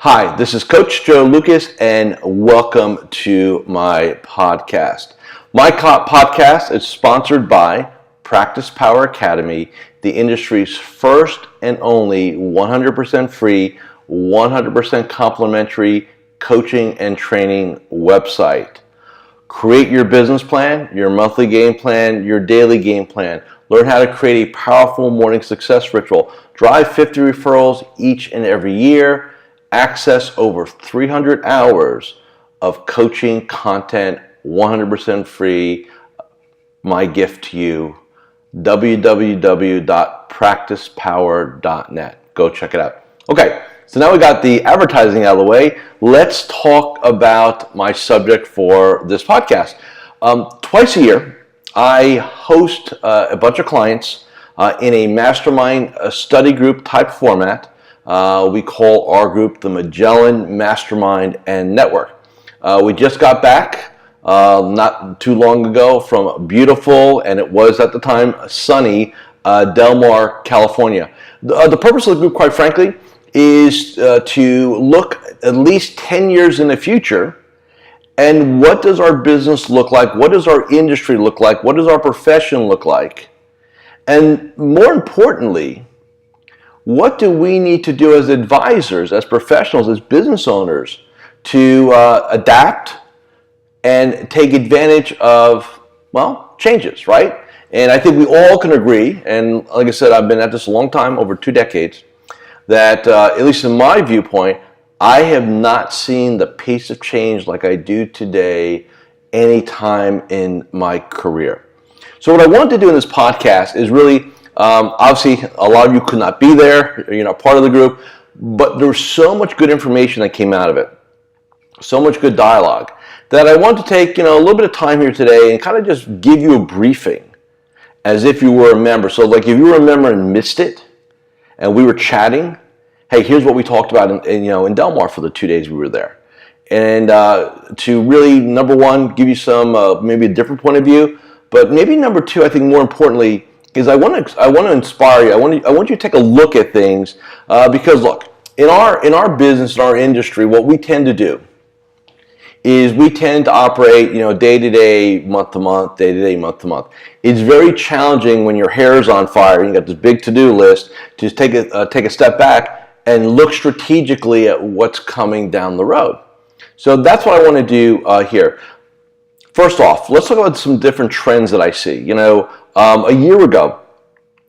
Hi, this is Coach Joe Lucas, and welcome to my podcast. My podcast is sponsored by PracticePower Academy, the industry's first and only 100% free, 100% complimentary coaching and training website. Create your business plan, your monthly game plan, your daily game plan. Learn how to create a powerful morning success ritual. Drive 50 referrals each and every year. Access over 300 hours of coaching content, 100% free. My gift to you, www.practicepower.net. Go check it out. Okay, so now we got the advertising out of the way. Let's talk about my subject for this podcast. Twice a year, I host a bunch of clients in a mastermind study group type format. We call our group the Magellan MasterMind and Network. We just got back not too long ago from beautiful, and it was at the time sunny, Del Mar, California. The purpose of the group, quite frankly, is to look at least 10 years in the future, and what does our business look like? What does our industry look like? What does our profession look like? And more importantly, what do we need to do as advisors, as professionals, as business owners to adapt and take advantage of, changes, right? And I think we all can agree, and like I said, I've been at this a long time, over 2 decades, that at least in my viewpoint, I have not seen the pace of change like I do today any time in my career. So what I wanted to do in this podcast is really obviously, a lot of you could not be there, you're not part of the group, but there was so much good information that came out of it, so much good dialogue, that I want to take a little bit of time here today and kind of just give you a briefing as if you were a member. So like if you were a member and missed it, and we were chatting, hey, here's what we talked about in Del Mar for the 2 days we were there. And to really, number one, give you some maybe a different point of view, but maybe number two, I think more importantly, is I want to inspire you. I want you to take a look at things because look, in our business, in our industry, what we tend to do is we tend to operate day to day, month to month, day to day, month to month. It's very challenging when your hair is on fire and you got this big to-do list to take a step back and look strategically at what's coming down the road. So that's what I want to do here. First off, let's talk about some different trends that I see. A year ago,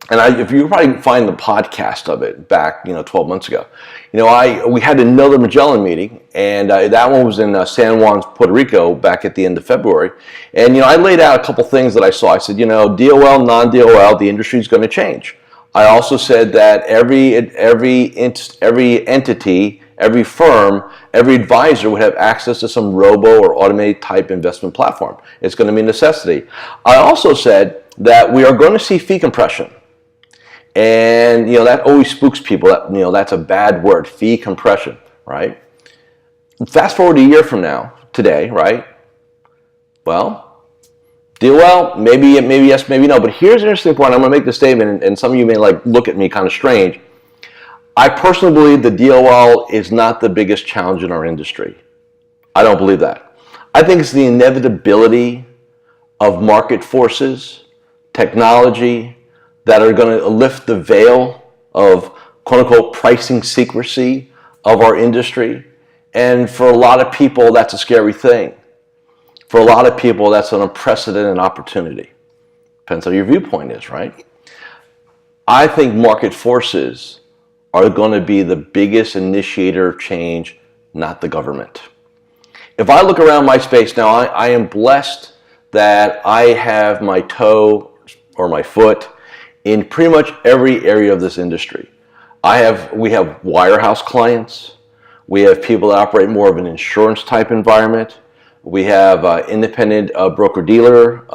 and if you probably find the podcast of it back, 12 months ago, we had another Magellan meeting, and that one was in San Juan, Puerto Rico, back at the end of February. And I laid out a couple things that I saw. I said, DOL, non-DOL, the industry is going to change. I also said that every entity, every firm, every advisor would have access to some robo or automated type investment platform. It's going to be a necessity. I also said that we are going to see fee compression. And, that always spooks people. That's a bad word, fee compression, right? Fast forward a year from now, today, right? Well, DOL, maybe yes, maybe no. But here's an interesting point. I'm going to make this statement, and some of you may look at me kind of strange. I personally believe the DOL is not the biggest challenge in our industry. I don't believe that. I think it's the inevitability of market forces, technology, that are going to lift the veil of quote-unquote pricing secrecy of our industry. And for a lot of people, that's a scary thing. For a lot of people, that's an unprecedented opportunity. Depends on your viewpoint is, right? I think market forces are going to be the biggest initiator of change, not the government. If I look around my space now, I am blessed that I have my toe or my foot in pretty much every area of this industry. We have wirehouse clients. We have people that operate more of an insurance type environment. We have independent broker-dealer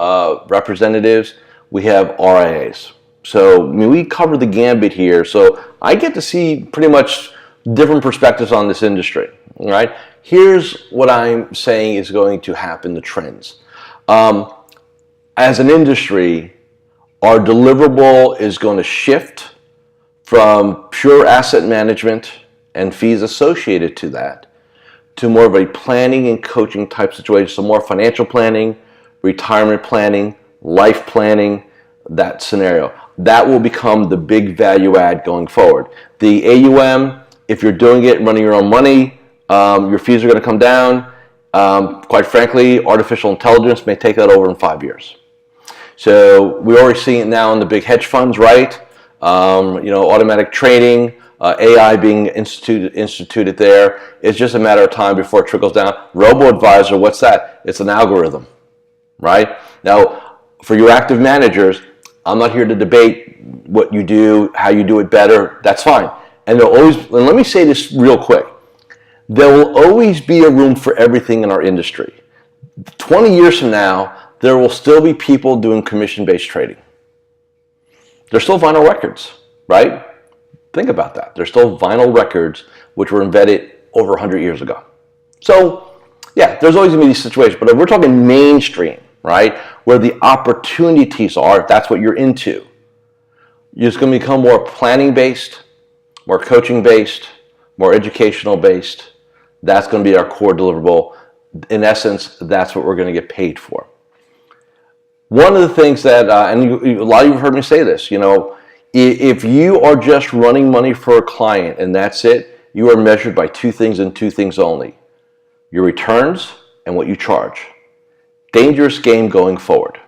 representatives. We have RIAs. So we cover the gambit here. So I get to see pretty much different perspectives on this industry. All right. Here's what I'm saying is going to happen, the trends. As an industry, our deliverable is going to shift from pure asset management and fees associated to that to more of a planning and coaching type situation. So more financial planning, retirement planning, life planning, that scenario. That will become the big value add going forward. The AUM, if you're doing it, running your own money, your fees are going to come down. Quite frankly, artificial intelligence may take that over in 5 years. So we're already seeing it now in the big hedge funds, right? Automatic trading, AI being instituted there. It's just a matter of time before it trickles down. Robo-advisor, what's that? It's an algorithm, right? Now, for you active managers, I'm not here to debate what you do, how you do it better. That's fine. And let me say this real quick. There will always be a room for everything in our industry. 20 years from now, there will still be people doing commission-based trading. There's still vinyl records, right? Think about that. There's still vinyl records which were invented over 100 years ago. So, yeah, there's always going to be these situations. But if we're talking mainstream, right, where the opportunities are, if that's what you're into, it's going to become more planning-based, more coaching-based, more educational-based. That's going to be our core deliverable. In essence, that's what we're going to get paid for. One of the things that, and a lot of you have heard me say this, if you are just running money for a client and that's it, you are measured by two things and two things only: your returns and what you charge. Dangerous game going forward.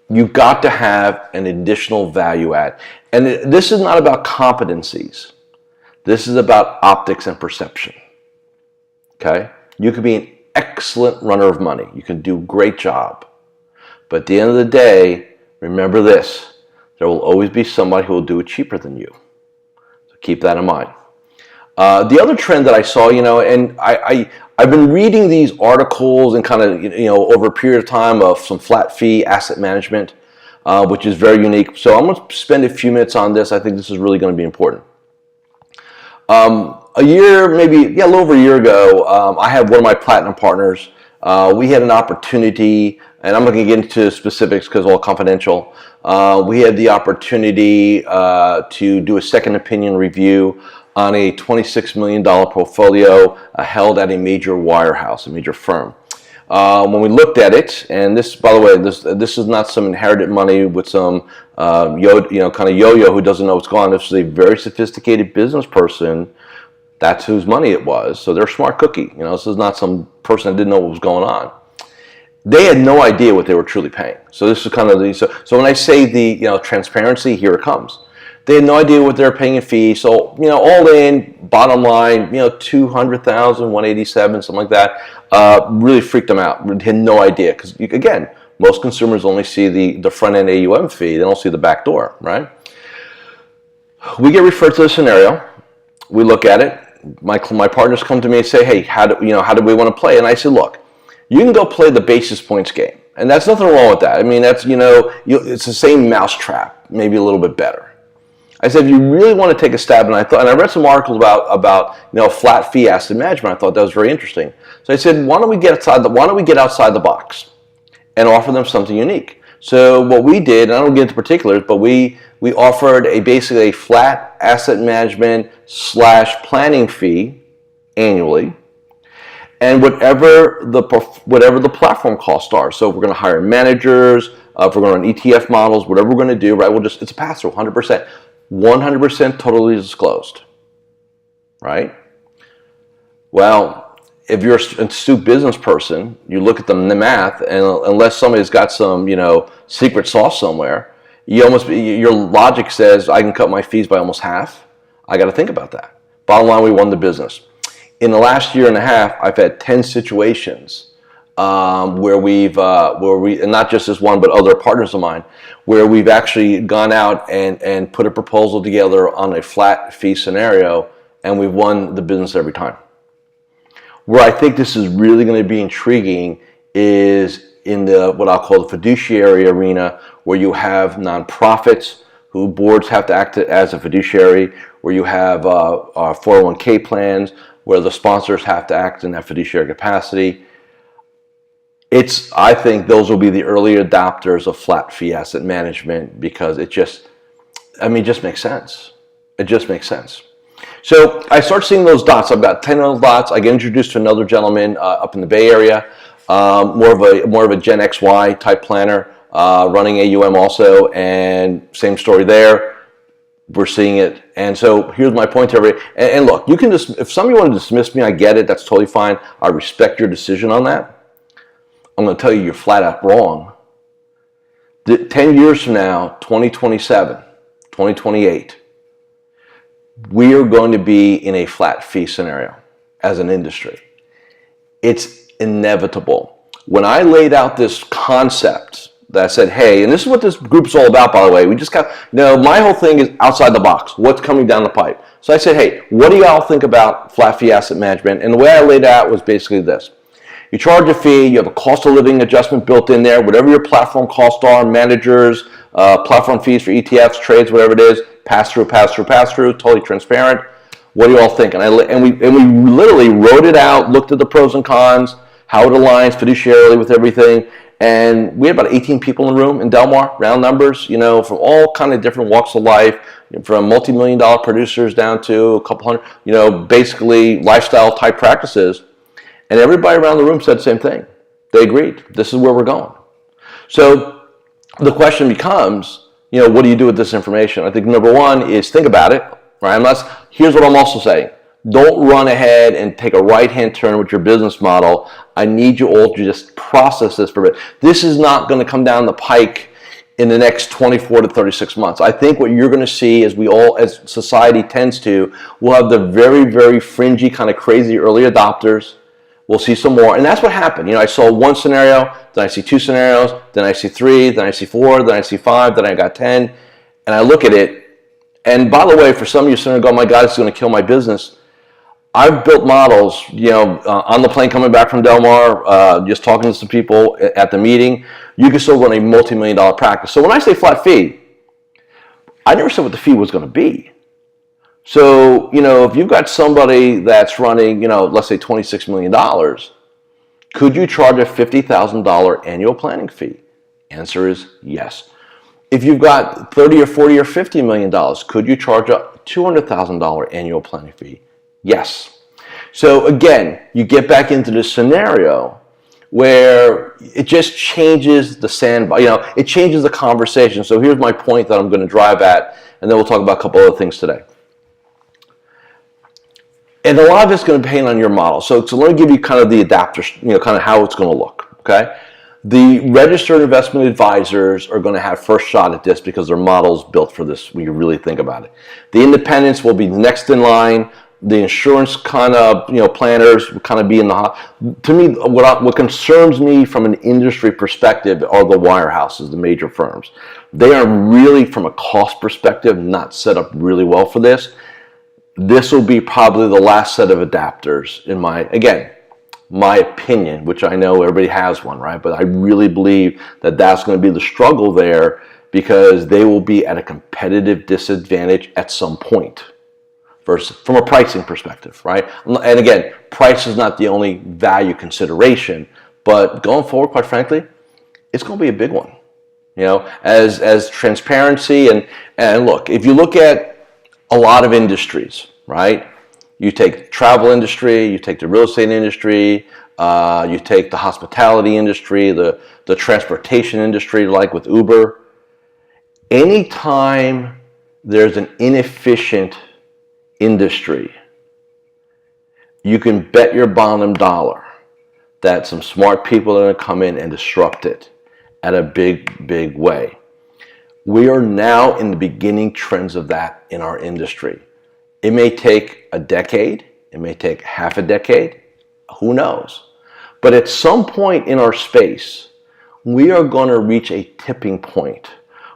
You've got to have an additional value add. And this is not about competencies. This is about optics and perception. Okay? You could be an excellent runner of money. You can do a great job. But at the end of the day, remember this: there will always be somebody who will do it cheaper than you. So keep that in mind. The other trend that I saw, and I've been reading these articles and kind of, over a period of time of some flat fee asset management, which is very unique. So I'm going to spend a few minutes on this. I think this is really going to be important. A little over a year ago, I had one of my platinum partners. We had an opportunity, and I'm not going to get into specifics because it's all confidential. We had the opportunity to do a second opinion review on a $26 million portfolio held at a major wirehouse, a major firm. When we looked at it, and this, by the way, this is not some inherited money with some kind of yo-yo who doesn't know what's going on. This is a very sophisticated business person. That's whose money it was. So they're a smart cookie. This is not some person that didn't know what was going on. They had no idea what they were truly paying. So this is kind of so when I say the transparency, here it comes. They had no idea what they're paying in fees. So all in, bottom line, $200,000, $187,000, something like that. Really freaked them out. Had no idea because again, most consumers only see the front end AUM fee. They don't see the back door, right? We get referred to the scenario. We look at it. My partners come to me and say, "Hey, how do we want to play?" And I said, "Look, you can go play the basis points game, and that's nothing wrong with that. I mean, that's it's the same mousetrap, maybe a little bit better." I said, if you really want to take a stab, and I read some articles about flat fee asset management. I thought that was very interesting. So I said, why don't we get outside the box and offer them something unique? So what we did, and I don't get into particulars, but we offered basically a flat asset management / planning fee annually, and whatever the platform costs are. So if we're going to hire managers, if we're going to run ETF models, whatever we're going to do, right? It's a pass through, 100%. 100% totally disclosed, right? Well, if you're an astute business person, you look at the math, and unless somebody's got some, secret sauce somewhere, your logic says I can cut my fees by almost half. I got to think about that. Bottom line, we won the business. In the last year and a half, I've had 10 situations where we, and not just this one, but other partners of mine, where we've actually gone out and put a proposal together on a flat fee scenario, and we've won the business every time. Where I think this is really going to be intriguing is in what I'll call the fiduciary arena, where you have nonprofits who boards have to act as a fiduciary, where you have 401k plans, where the sponsors have to act in that fiduciary capacity. I think those will be the early adopters of flat fee asset management because it just makes sense. It just makes sense. So I start seeing those dots. I've got 10 of those dots. I get introduced to another gentleman up in the Bay Area, more of a Gen XY type planner, running AUM also, and same story there. We're seeing it. And so here's my point to everybody. And look, you can just, if somebody want to dismiss me, I get it. That's totally fine. I respect your decision on that. I'm going to tell you, you're flat out wrong. 10 years from now, 2027, 2028, we are going to be in a flat fee scenario as an industry. It's inevitable. When I laid out this concept that I said, hey, and this is what this group's all about, by the way. We just got, my whole thing is outside the box. What's coming down the pipe? So I said, hey, what do y'all think about flat fee asset management? And the way I laid it out was basically this. You charge a fee, you have a cost of living adjustment built in there, whatever your platform costs are, managers, platform fees for ETFs, trades, whatever it is, pass through, totally transparent. What do you all think? And we literally wrote it out, looked at the pros and cons, how it aligns fiduciarily with everything. And we had about 18 people in the room in Del Mar, round numbers, from all kind of different walks of life, from multi-million-dollar producers down to a couple hundred, basically lifestyle type practices. And everybody around the room said the same thing. They agreed. This is where we're going. So the question becomes, what do you do with this information? I think number one is think about it, right? Here's what I'm also saying. Don't run ahead and take a right-hand turn with your business model. I need you all to just process this for a bit. This is not going to come down the pike in the next 24 to 36 months. I think what you're going to see as society tends to, we'll have the very, very fringy, kind of crazy early adopters. We'll see some more. And that's what happened. I saw one scenario, then I see two scenarios, then I see three, then I see four, then I see five, then I got 10. And I look at it. And by the way, for some of you sitting there going, my God, it's going to kill my business. I've built models, on the plane coming back from Del Mar, just talking to some people at the meeting. You can still run a multi-million-dollar practice. So when I say flat fee, I never said what the fee was going to be. So, if you've got somebody that's running, let's say $26 million, could you charge a $50,000 annual planning fee? Answer is yes. If you've got $30 or $40 or $50 million, could you charge a $200,000 annual planning fee? Yes. So again, you get back into this scenario where it just changes the sandbox, it changes the conversation. So here's my point that I'm going to drive at, and then we'll talk about a couple other things today. And a lot of it's going to depend on your model. So let me give you kind of the adapters, kind of how it's going to look, okay? The registered investment advisors are going to have first shot at this because their model's built for this when you really think about it. The independents will be next in line. The insurance kind of, planners will kind of be in the, to me, what concerns me from an industry perspective are the wirehouses, the major firms. They are really, from a cost perspective, not set up really well for this. This will be probably the last set of adapters in my opinion, which I know everybody has one, right? But I really believe that that's going to be the struggle there because they will be at a competitive disadvantage at some point from a pricing perspective, right? And again, price is not the only value consideration, but going forward, quite frankly, it's going to be a big one, as transparency and look, if you look at a lot of industries, right? You take the travel industry, you take the real estate industry, you take the hospitality industry, the transportation industry, like with Uber. Anytime there's an inefficient industry, you can bet your bottom dollar that some smart people are going to come in and disrupt it at a big, big way. We are now in the beginning trends of that in our industry. It may take a decade. It may take half a decade. Who knows? But at some point in our space, we are going to reach a tipping point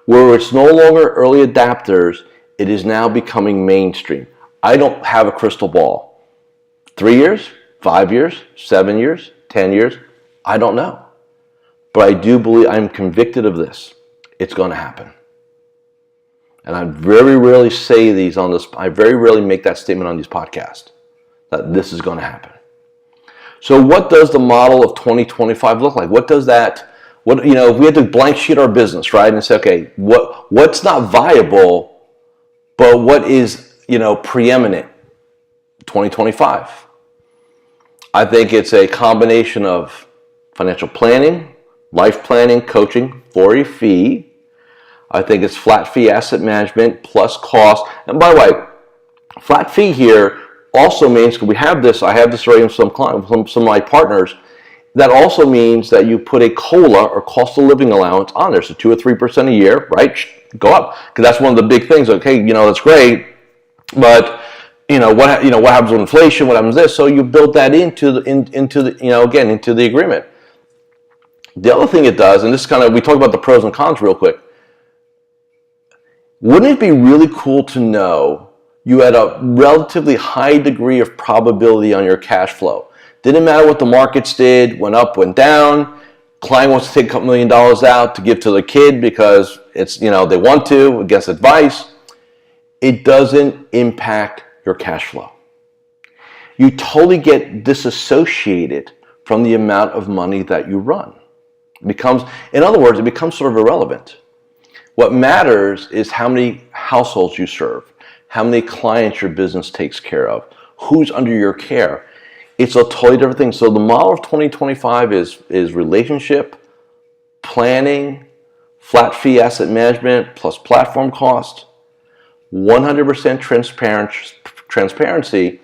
where it's no longer early adapters. It is now becoming mainstream. I don't have a crystal ball. 3 years, 5 years, 7 years, 10 years, I don't know. But I do believe, I'm convicted of this. It's going to happen. And I very rarely say these on this, I very rarely make that statement on these podcasts, that this is going to happen. So what does the model of 2025 look like? What does that, if we had to blank sheet our business, right, and say, okay, what's not viable, but what is, preeminent 2025. I think it's a combination of financial planning, life planning, coaching for a fee. I think it's flat fee asset management plus cost. And by the way, flat fee here also means, because I have this already in some clients, some of my partners, that also means that you put a COLA or cost of living allowance on there. So 2 or 3% a year, right? Go up. Because that's one of the big things. Okay, that's great. But what happens with inflation? What happens with this? So you build that into the agreement. The other thing it does, and this we talk about the pros and cons real quick. Wouldn't it be really cool to know you had a relatively high degree of probability on your cash flow? Didn't matter what the markets did, went up, went down. Client wants to take a couple $1 million out to give to the kid because it's they want to against advice. It doesn't impact your cash flow. You totally get disassociated from the amount of money that you run. In other words, it becomes sort of irrelevant. What matters is how many households you serve, how many clients your business takes care of, who's under your care. It's a totally different thing. So the model of 2025 is relationship, planning, flat fee asset management plus platform cost, 100% transparency,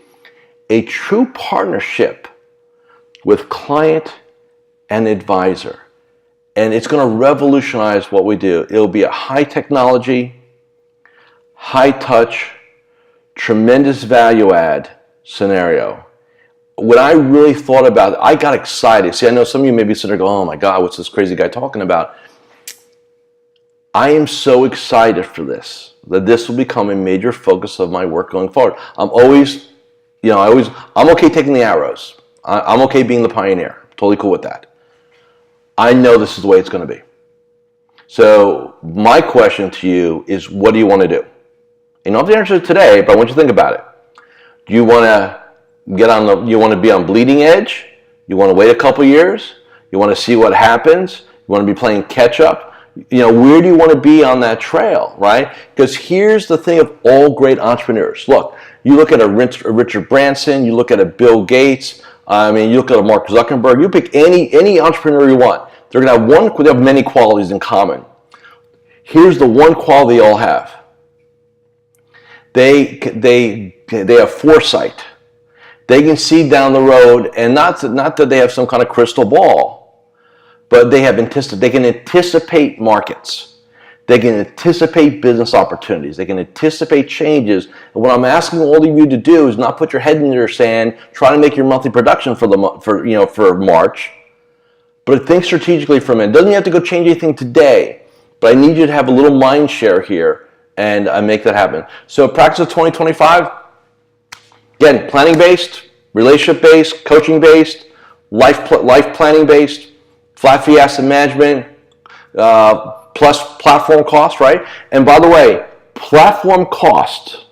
a true partnership with client and advisor. And it's going to revolutionize what we do. It'll be a high technology, high touch, tremendous value add scenario. When I really thought about it, I got excited. See, I know some of you may be sitting there going, oh my God, what's this crazy guy talking about? I am so excited for this, that this will become a major focus of my work going forward. I'm okay taking the arrows. I'm okay being the pioneer. I'm totally cool with that. I know this is the way it's going to be. So my question to you is, what do you want to do? You don't have to answer it today, but I want you to think about it. Do you want to you want to be on bleeding edge? You want to wait a couple years? You want to see what happens? You want to be playing catch up? Where do you want to be on that trail, right? Because here's the thing of all great entrepreneurs. Look, you look at a Richard Branson, you look at a Bill Gates, you look at a Mark Zuckerberg, you pick any entrepreneur you want. They have many qualities in common. Here's the one quality they all have. They have foresight. They can see down the road, and not that they have some kind of crystal ball, but they can anticipate markets. They can anticipate business opportunities. They can anticipate changes. And what I'm asking all of you to do is not put your head in your sand, try to make your monthly production for March, but think strategically for a minute. Doesn't have to go change anything today, but I need you to have a little mind share here and make that happen. So Practice of 2025. Again, planning-based, relationship-based, coaching-based, life planning-based, flat fee asset management, plus platform costs, right? And by the way, platform costs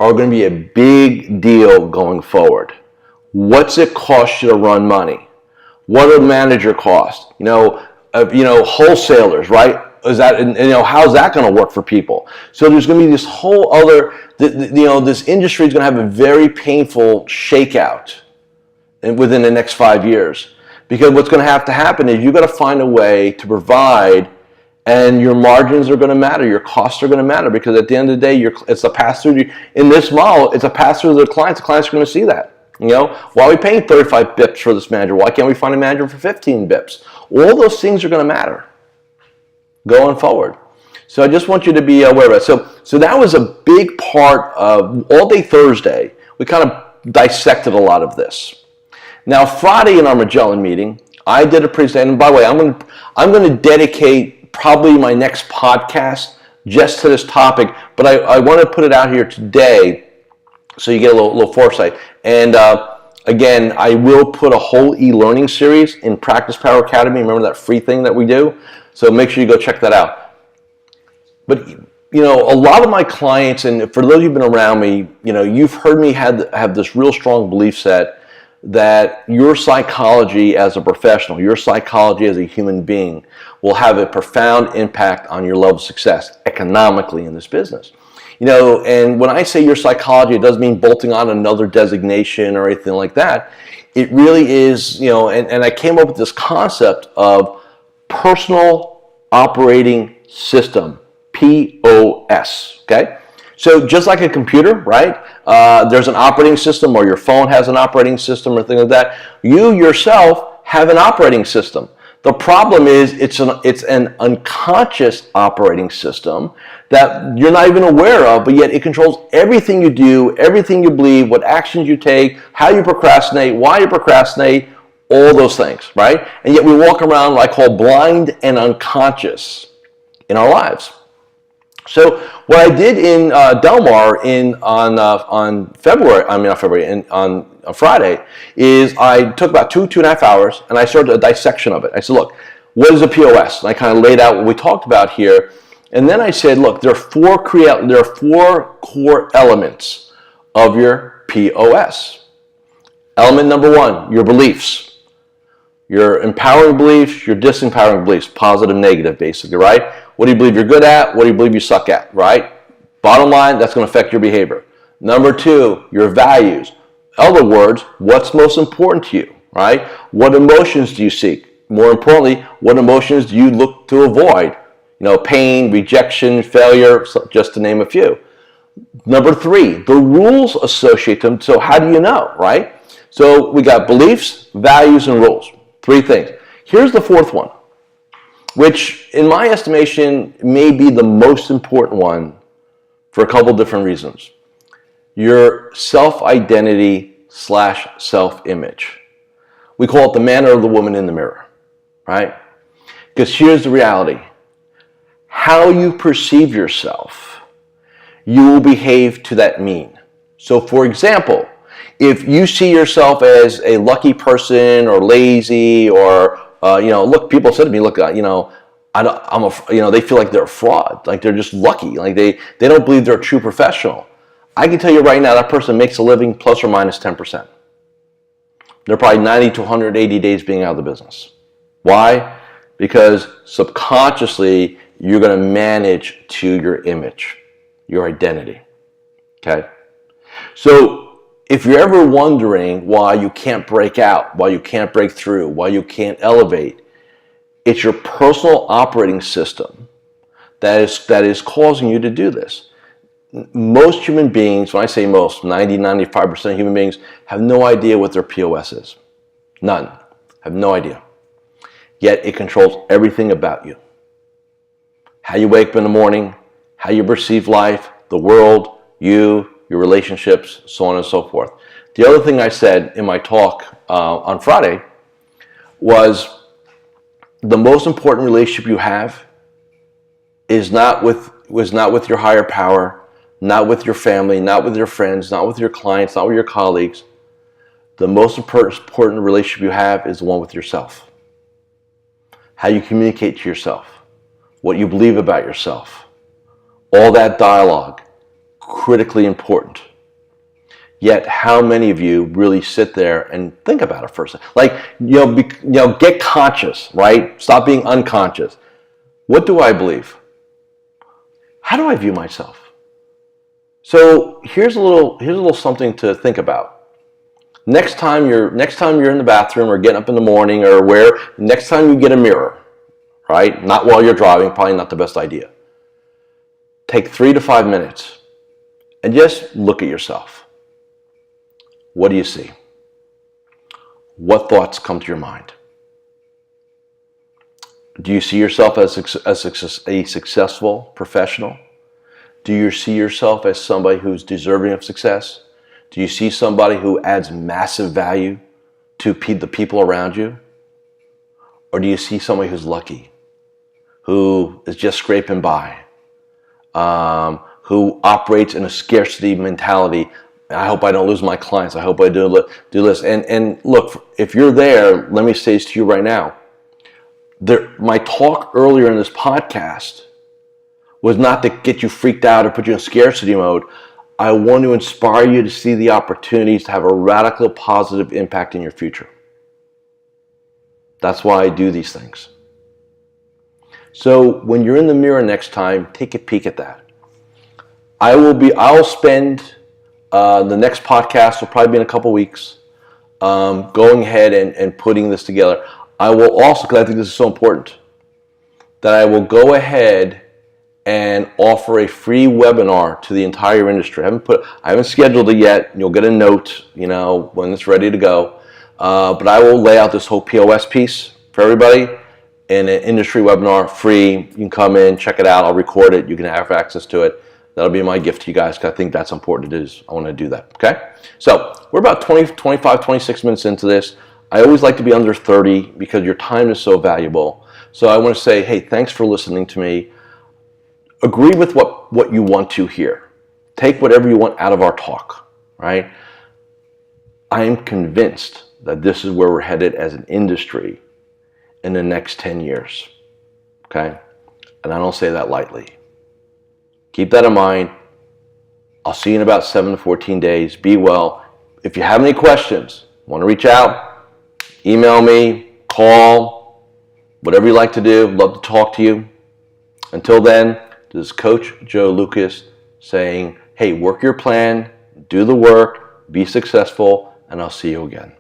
are going to be a big deal going forward. What's it cost you to run money? What are manager costs? Wholesalers, right? How's that going to work for people? So there's going to be this whole other, this industry is going to have a very painful shakeout within the next 5 years. Because what's going to have to happen is you've got to find a way to provide, and your margins are going to matter, your costs are going to matter, because at the end of the day, it's a pass-through. In this model, it's a pass-through to the clients. The clients are going to see that. Why are we paying 35 bips for this manager? Why can't we find a manager for 15 bips? All those things are going to matter going forward. So I just want you to be aware of it. So that was a big part of all day Thursday. We kind of dissected a lot of this. Now Friday in our Magellan meeting, I did a presentation. And by the way, I'm going to dedicate probably my next podcast just to this topic. But I want to put it out here today so you get a little foresight. And again, I will put a whole e-learning series in PracticePower Academy. Remember that free thing that we do? So make sure you go check that out. But a lot of my clients, and for those who've been around me, you've heard me have this real strong belief set that your psychology as a professional, your psychology as a human being will have a profound impact on your level of success economically in this business. And when I say your psychology, it doesn't mean bolting on another designation or anything like that. It really is, and I came up with this concept of personal operating system, P.O.S. Okay? So just like a computer, right? There's an operating system, or your phone has an operating system, or things like that. You yourself have an operating system. The problem is it's an unconscious operating system that you're not even aware of, but yet it controls everything you do, everything you believe, what actions you take, how you procrastinate, why you procrastinate, all those things, right? And yet we walk around what I call blind and unconscious in our lives. So what I did in Del Mar on Friday, is I took about two and a half hours, and I started a dissection of it. I said, look, what is a POS? And I kind of laid out what we talked about here. And then I said, look, there are four core elements of your POS. Element number one, your beliefs. Your empowering beliefs, your disempowering beliefs, positive, negative, basically, right? What do you believe you're good at? What do you believe you suck at, right? Bottom line, that's going to affect your behavior. Number two, your values. In other words, what's most important to you, right? What emotions do you seek? More importantly, what emotions do you look to avoid? Pain, rejection, failure, just to name a few. Number three, the rules associated with them. So how do you know, right? So we got beliefs, values, and rules. Three things. Here's the fourth one, which in my estimation may be the most important one for a couple different reasons. Your self-identity / self-image. We call it the man or the woman in the mirror, right? Because here's the reality. How you perceive yourself, you will behave to that mean. So for example, if you see yourself as a lucky person or lazy, or look, people said to me, look, they feel like they're a fraud, like they're just lucky, like they don't believe they're a true professional. I can tell you right now, that person makes a living plus or minus 10%. They're probably 90 to 180 days being out of the business. Why? Because subconsciously you're going to manage to your image, your identity. Okay, so if you're ever wondering why you can't break out, why you can't break through, why you can't elevate, it's your personal operating system that is causing you to do this. Most human beings, when I say most, 90-95% of human beings have no idea what their POS is. None. Have no idea. Yet it controls everything about you. How you wake up in the morning, how you perceive life, the world, you, your relationships, so on and so forth. The other thing I said in my talk on Friday was the most important relationship you have is not with your higher power, not with your family, not with your friends, not with your clients, not with your colleagues. The most important relationship you have is the one with yourself. How you communicate to yourself, what you believe about yourself, all that dialogue. Critically important. Yet how many of you really sit there and think about it first? Like, get conscious, right? Stop being unconscious. What do I believe? How do I view myself? So here's a little something to think about. Next time you're in the bathroom or getting up in the morning, or next time you get a mirror, right? Not while you're driving, probably not the best idea. Take 3 to 5 minutes and just look at yourself. What do you see? What thoughts come to your mind? Do you see yourself as a successful professional? Do you see yourself as somebody who's deserving of success? Do you see somebody who adds massive value to the people around you? Or do you see somebody who's lucky, who is just scraping by, who operates in a scarcity mentality? I hope I don't lose my clients. I hope I do this. And look, if you're there, let me say this to you right now. My talk earlier in this podcast was not to get you freaked out or put you in scarcity mode. I want to inspire you to see the opportunities to have a radical positive impact in your future. That's why I do these things. So when you're in the mirror next time, take a peek at that. I'll spend the next podcast will probably be in a couple weeks, going ahead and putting this together. I will also, because I think this is so important, that I will go ahead and offer a free webinar to the entire industry. I haven't scheduled it yet. You'll get a note, when it's ready to go. But I will lay out this whole P.O.S. piece for everybody in an industry webinar, free. You can come in, check it out. I'll record it. You can have access to it. That'll be my gift to you guys, because I think that's important. I want to do that, okay? So we're about 20, 25, 26 minutes into this. I always like to be under 30 because your time is so valuable. So I want to say, hey, thanks for listening to me. Agree with what you want to hear. Take whatever you want out of our talk, right? I am convinced that this is where we're headed as an industry in the next 10 years, okay? And I don't say that lightly. Keep that in mind. I'll see you in about 7 to 14 days. Be well. If you have any questions, want to reach out, email me, call, whatever you like to do. Love to talk to you. Until then, this is Coach Joe Lucas saying, hey, work your plan, do the work, be successful, and I'll see you again.